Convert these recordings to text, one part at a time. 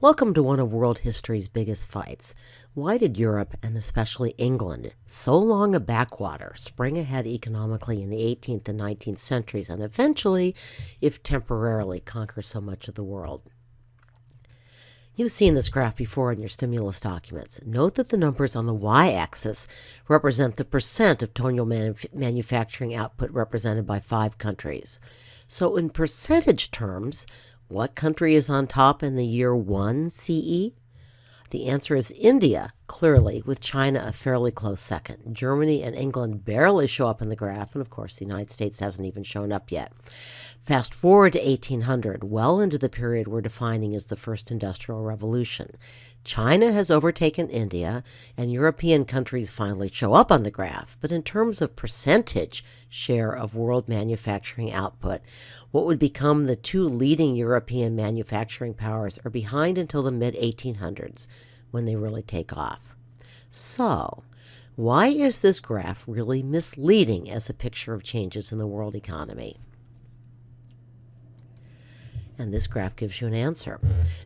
Welcome to one of world history's biggest fights. Why did Europe, and especially England, so long a backwater, spring ahead economically in the 18th and 19th centuries and eventually, if temporarily, conquer so much of the world? You've seen this graph before in your stimulus documents. Note that the numbers on the y-axis represent the percent of total manufacturing output represented by 5 countries. So in percentage terms, what country is on top in the year 1 CE? The answer is India, clearly, with China a fairly close second. Germany and England barely show up in the graph, and of course the United States hasn't even shown up yet. Fast forward to 1800, well into the period we're defining as the first industrial revolution. China has overtaken India, and European countries finally show up on the graph. But in terms of percentage share of world manufacturing output, what would become the 2 leading European manufacturing powers are behind until the mid-1800s, when they really take off. So, why is this graph really misleading as a picture of changes in the world economy? And this graph gives you an answer.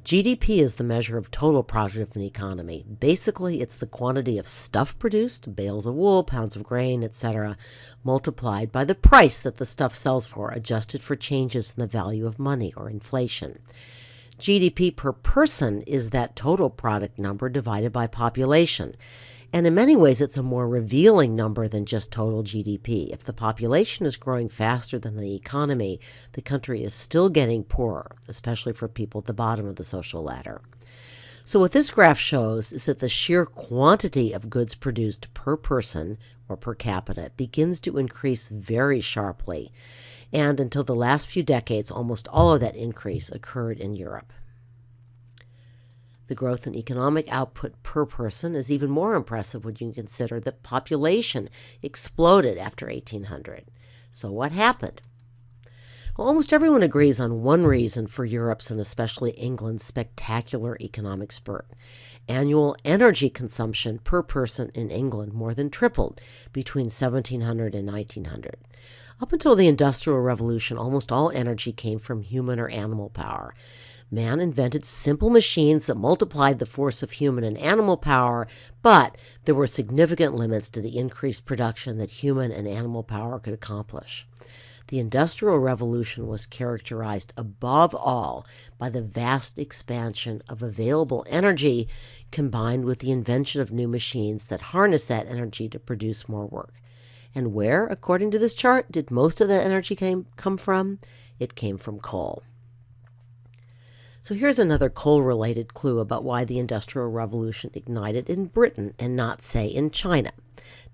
GDP is the measure of total product of an economy. Basically, it's the quantity of stuff produced, bales of wool, pounds of grain, etc., multiplied by the price that the stuff sells for, adjusted for changes in the value of money or inflation. GDP per person is that total product number divided by population. And in many ways, it's a more revealing number than just total GDP. If the population is growing faster than the economy, the country is still getting poorer, especially for people at the bottom of the social ladder. So what this graph shows is that the sheer quantity of goods produced per person or per capita begins to increase very sharply. And until the last few decades, almost all of that increase occurred in Europe. The growth in economic output per person is even more impressive when you consider that population exploded after 1800. So what happened? Well, almost everyone agrees on one reason for Europe's and especially England's spectacular economic spurt. Annual energy consumption per person in England more than tripled between 1700 and 1900. Up until the Industrial Revolution, almost all energy came from human or animal power. Man invented simple machines that multiplied the force of human and animal power, but there were significant limits to the increased production that human and animal power could accomplish. The Industrial Revolution was characterized above all by the vast expansion of available energy combined with the invention of new machines that harness that energy to produce more work. And where, according to this chart, did most of that energy come from? It came from coal. So here's another coal-related clue about why the Industrial Revolution ignited in Britain and not, say, in China.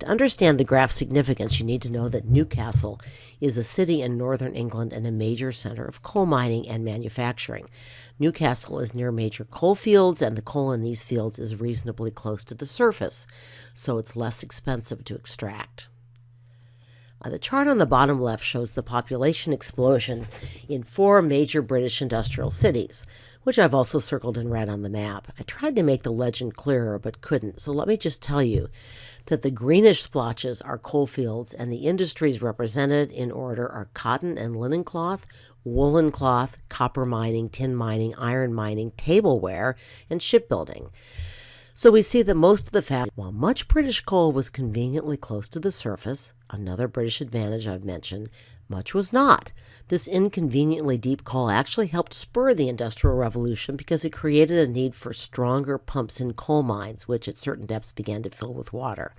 To understand the graph's significance, you need to know that Newcastle is a city in northern England and a major center of coal mining and manufacturing. Newcastle is near major coal fields, and the coal in these fields is reasonably close to the surface, so it's less expensive to extract. The chart on the bottom left shows the population explosion in 4 major British industrial cities, which I've also circled in red on the map. I tried to make the legend clearer, but couldn't, so let me just tell you that the greenish splotches are coal fields, and the industries represented in order are cotton and linen cloth, woolen cloth, copper mining, tin mining, iron mining, tableware, and shipbuilding. So we see that most of the fact, while much British coal was conveniently close to the surface, another British advantage I've mentioned, much was not. This inconveniently deep coal actually helped spur the Industrial Revolution because it created a need for stronger pumps in coal mines, which at certain depths began to fill with water.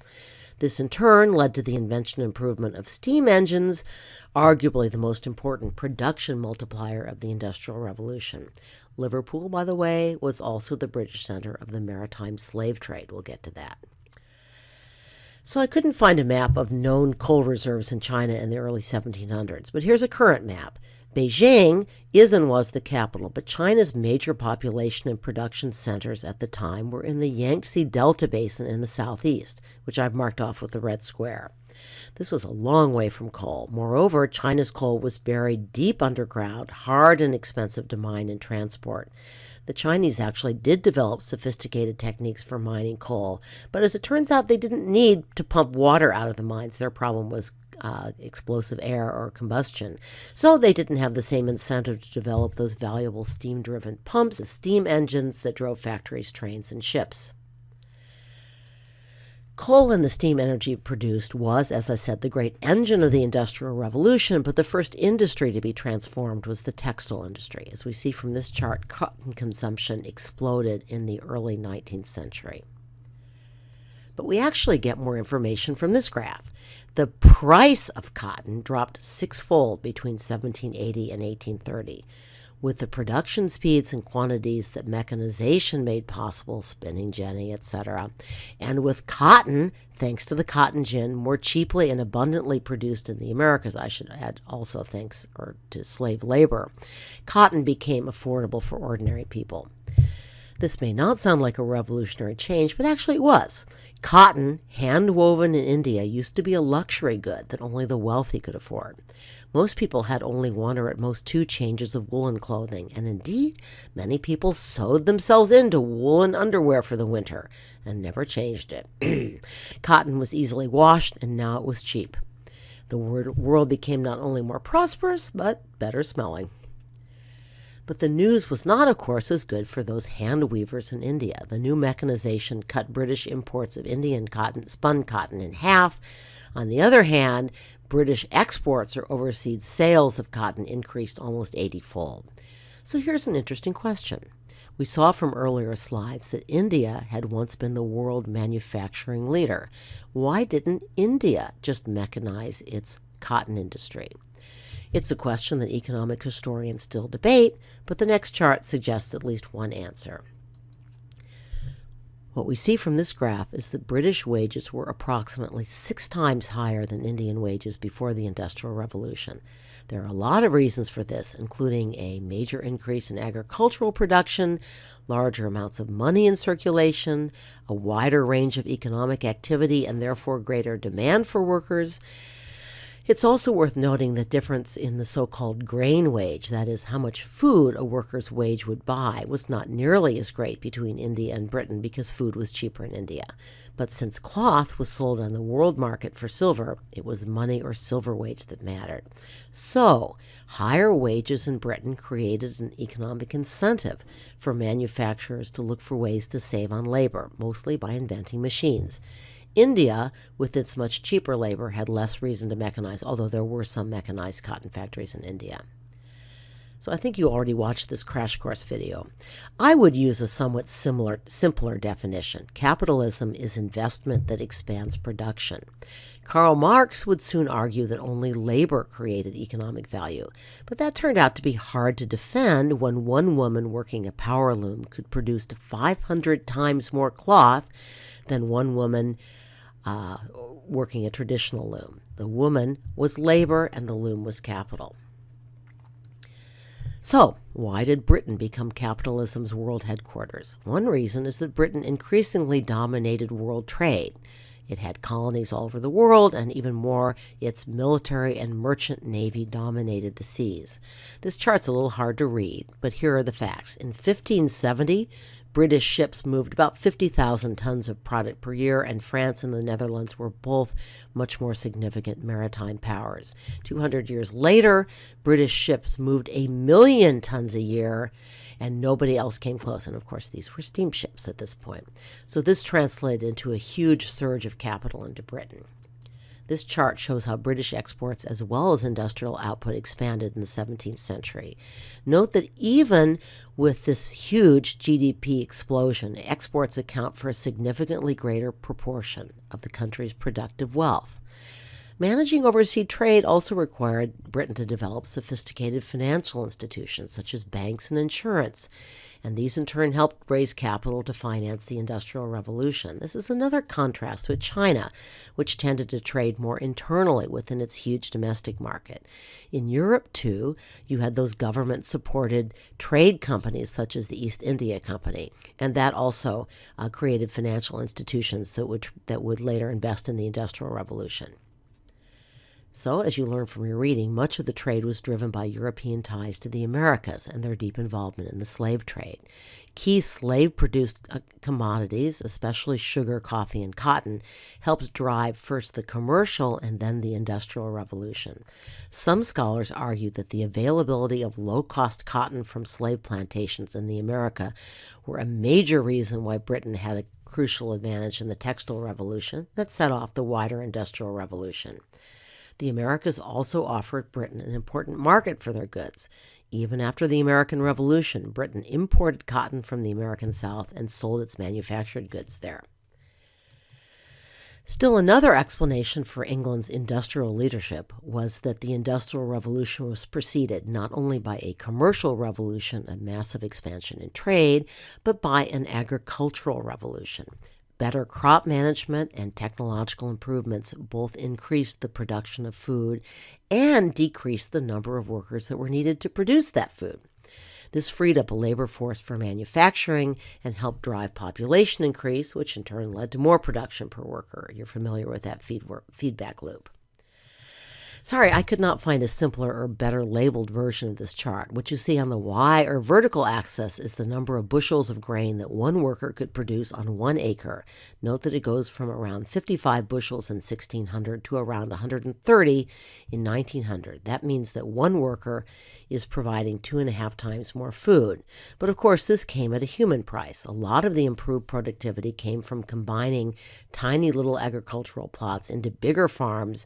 This in turn led to the invention and improvement of steam engines, arguably the most important production multiplier of the Industrial Revolution. Liverpool, by the way, was also the British center of the maritime slave trade. We'll get to that. So I couldn't find a map of known coal reserves in China in the early 1700s, but here's a current map. Beijing is and was the capital, but China's major population and production centers at the time were in the Yangtze Delta Basin in the southeast, which I've marked off with a red square. This was a long way from coal. Moreover, China's coal was buried deep underground, hard and expensive to mine and transport. The Chinese actually did develop sophisticated techniques for mining coal, but as it turns out, they didn't need to pump water out of the mines. Their problem was explosive air or combustion. So they didn't have the same incentive to develop those valuable steam-driven pumps, the steam engines that drove factories, trains, and ships. Coal and the steam energy produced was, as I said, the great engine of the Industrial Revolution, but the first industry to be transformed was the textile industry. As we see from this chart, cotton consumption exploded in the early 19th century. But we actually get more information from this graph. The price of cotton dropped sixfold between 1780 and 1830. With the production speeds and quantities that mechanization made possible, spinning jenny, etc., and with cotton, thanks to the cotton gin, more cheaply and abundantly produced in the Americas, I should add also thanks to slave labor, cotton became affordable for ordinary people. This may not sound like a revolutionary change, but actually it was. Cotton, hand-woven in India, used to be a luxury good that only the wealthy could afford. Most people had only one or at most two changes of woolen clothing, and indeed, many people sewed themselves into woolen underwear for the winter and never changed it. Cotton was easily washed, and now it was cheap. The world became not only more prosperous, but better smelling. But the news was not, of course, as good for those hand weavers in India. The new mechanization cut British imports of Indian cotton, spun cotton, in half. On the other hand, British exports or overseas sales of cotton increased almost 80-fold. So here's an interesting question. We saw from earlier slides that India had once been the world manufacturing leader. Why didn't India just mechanize its cotton industry? It's a question that economic historians still debate, but the next chart suggests at least one answer. What we see from this graph is that British wages were approximately 6 times higher than Indian wages before the Industrial Revolution. There are a lot of reasons for this, including a major increase in agricultural production, larger amounts of money in circulation, a wider range of economic activity, and therefore greater demand for workers. It's also worth noting the difference in the so-called grain wage, that is, how much food a worker's wage would buy, was not nearly as great between India and Britain because food was cheaper in India. But since cloth was sold on the world market for silver, it was money or silver wage that mattered. So, higher wages in Britain created an economic incentive for manufacturers to look for ways to save on labor, mostly by inventing machines. India, with its much cheaper labor, had less reason to mechanize, although there were some mechanized cotton factories in India. So I think you already watched this crash course video. I would use a somewhat simpler definition. Capitalism is investment that expands production. Karl Marx would soon argue that only labor created economic value, but that turned out to be hard to defend when one woman working a power loom could produce 500 times more cloth than one woman working a traditional loom. The woman was labor and the loom was capital. So, why did Britain become capitalism's world headquarters? One reason is that Britain increasingly dominated world trade. It had colonies all over the world, and even more, its military and merchant navy dominated the seas. This chart's a little hard to read, but here are the facts. In 1570, British ships moved about 50,000 tons of product per year, and France and the Netherlands were both much more significant maritime powers. 200 years later, British ships moved 1 million tons a year, and nobody else came close. And of course, these were steamships at this point. So this translated into a huge surge of capital into Britain. This chart shows how British exports as well as industrial output expanded in the 17th century. Note that even with this huge GDP explosion, exports account for a significantly greater proportion of the country's productive wealth. Managing overseas trade also required Britain to develop sophisticated financial institutions such as banks and insurance, and these in turn helped raise capital to finance the Industrial Revolution. This is another contrast with China, which tended to trade more internally within its huge domestic market. In Europe, too, you had those government-supported trade companies such as the East India Company, and that also created financial institutions that would later invest in the Industrial Revolution. So, as you learn from your reading, much of the trade was driven by European ties to the Americas and their deep involvement in the slave trade. Key slave-produced commodities, especially sugar, coffee, and cotton, helped drive first the commercial and then the industrial revolution. Some scholars argue that the availability of low-cost cotton from slave plantations in the America were a major reason why Britain had a crucial advantage in the textile revolution that set off the wider industrial revolution. The Americas also offered Britain an important market for their goods. Even after the American Revolution, Britain imported cotton from the American South and sold its manufactured goods there. Still another explanation for England's industrial leadership was that the Industrial Revolution was preceded not only by a commercial revolution, a massive expansion in trade, but by an agricultural revolution. Better crop management and technological improvements both increased the production of food and decreased the number of workers that were needed to produce that food. This freed up a labor force for manufacturing and helped drive population increase, which in turn led to more production per worker. You're familiar with that feedback loop. Sorry, I could not find a simpler or better labeled version of this chart. What you see on the Y or vertical axis is the number of bushels of grain that one worker could produce on 1 acre. Note that it goes from around 55 bushels in 1600 to around 130 in 1900. That means that one worker is providing 2.5 times more food. But of course, this came at a human price. A lot of the improved productivity came from combining tiny little agricultural plots into bigger farms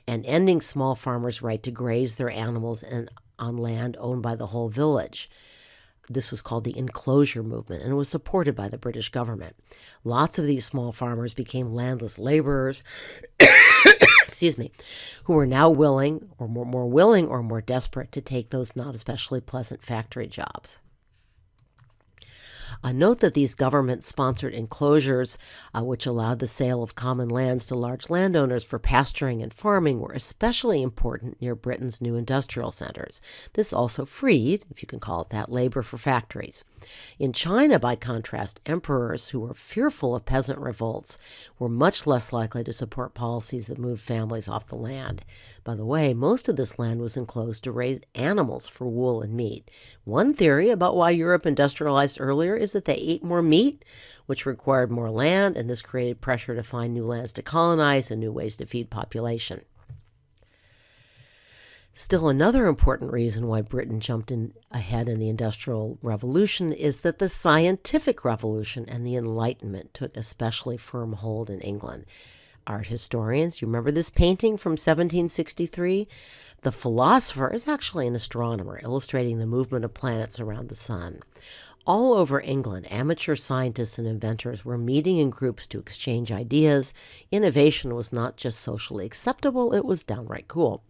and ending small farmers' right to graze their animals on land owned by the whole village. This was called the enclosure movement, and it was supported by the British government. Lots of these small farmers became landless laborers, who were now willing or more desperate to take those not especially pleasant factory jobs. Note that these government-sponsored enclosures, which allowed the sale of common lands to large landowners for pasturing and farming, were especially important near Britain's new industrial centers. This also freed, if you can call it that, labor for factories. In China, by contrast, emperors who were fearful of peasant revolts were much less likely to support policies that moved families off the land. By the way, most of this land was enclosed to raise animals for wool and meat. One theory about why Europe industrialized earlier is that they ate more meat, which required more land, and this created pressure to find new lands to colonize and new ways to feed population. Still, another important reason why Britain jumped ahead in the Industrial Revolution is that the Scientific Revolution and the Enlightenment took especially firm hold in England. Art historians, you remember this painting from 1763? The philosopher is actually an astronomer, illustrating the movement of planets around the sun. All over England, amateur scientists and inventors were meeting in groups to exchange ideas. Innovation was not just socially acceptable, it was downright cool.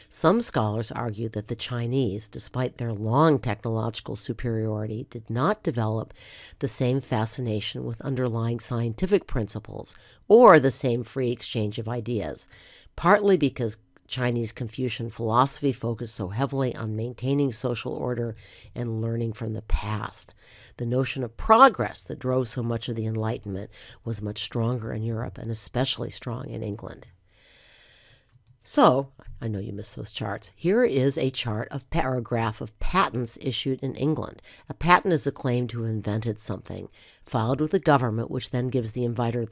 Some scholars argue that the Chinese, despite their long technological superiority, did not develop the same fascination with underlying scientific principles or the same free exchange of ideas, partly because Chinese Confucian philosophy focused so heavily on maintaining social order and learning from the past. The notion of progress that drove so much of the Enlightenment was much stronger in Europe and especially strong in England. So, I know you missed those charts. Here is a graph of patents issued in England. A patent is a claim to have invented something, filed with the government, which then gives the inventor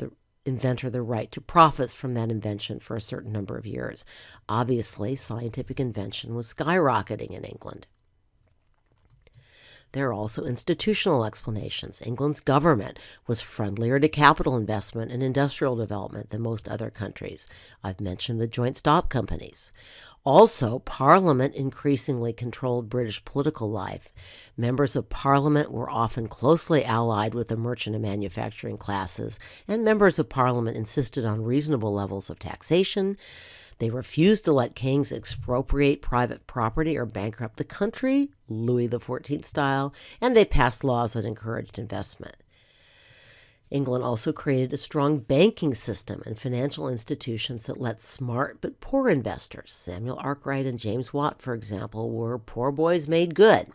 the right to profits from that invention for a certain number of years. Obviously, scientific invention was skyrocketing in England. There are also institutional explanations. England's government was friendlier to capital investment and industrial development than most other countries. I've mentioned the joint stock companies. Also, Parliament increasingly controlled British political life. Members of Parliament were often closely allied with the merchant and manufacturing classes, and members of Parliament insisted on reasonable levels of taxation. They refused to let kings expropriate private property or bankrupt the country, Louis XIV style, and they passed laws that encouraged investment. England also created a strong banking system and financial institutions that let smart but poor investors, Samuel Arkwright and James Watt, for example, were poor boys made good.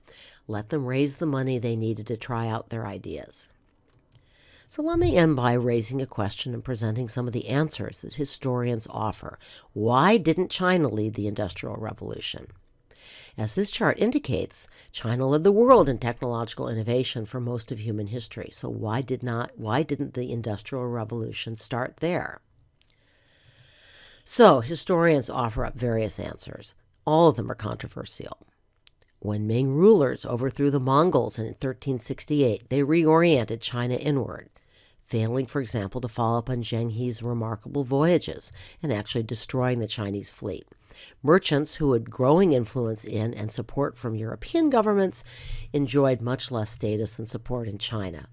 Let them raise the money they needed to try out their ideas. So let me end by raising a question and presenting some of the answers that historians offer. Why didn't China lead the Industrial Revolution? As this chart indicates, China led the world in technological innovation for most of human history. So why didn't the Industrial Revolution start there? So historians offer up various answers. All of them are controversial. When Ming rulers overthrew the Mongols in 1368, they reoriented China inward, failing, for example, to follow up on Zheng He's remarkable voyages and actually destroying the Chinese fleet. Merchants who had growing influence in and support from European governments enjoyed much less status and support in China.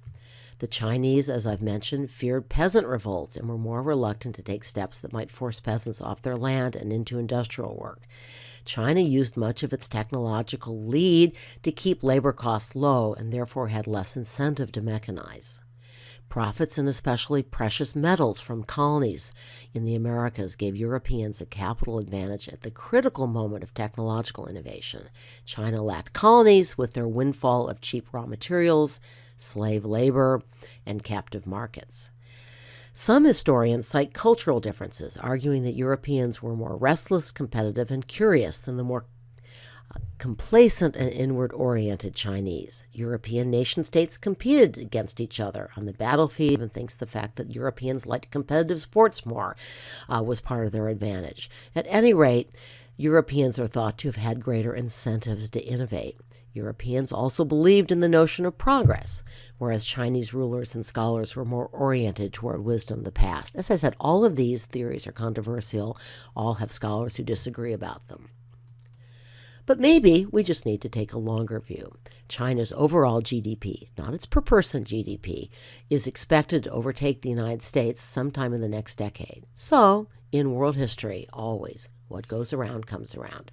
The Chinese, as I've mentioned, feared peasant revolts and were more reluctant to take steps that might force peasants off their land and into industrial work. China used much of its technological lead to keep labor costs low and therefore had less incentive to mechanize. Profits and especially precious metals from colonies in the Americas gave Europeans a capital advantage at the critical moment of technological innovation. China lacked colonies with their windfall of cheap raw materials, slave labor, and captive markets. Some historians cite cultural differences, arguing that Europeans were more restless, competitive, and curious than the more complacent and inward-oriented Chinese. European nation-states competed against each other on the battlefield, and thinks the fact that Europeans liked competitive sports more was part of their advantage. At any rate, Europeans are thought to have had greater incentives to innovate. Europeans also believed in the notion of progress, whereas Chinese rulers and scholars were more oriented toward wisdom of the past. As I said, all of these theories are controversial. All have scholars who disagree about them. But maybe we just need to take a longer view. China's overall GDP, not its per-person GDP, is expected to overtake the United States sometime in the next decade. So, in world history, always, what goes around comes around.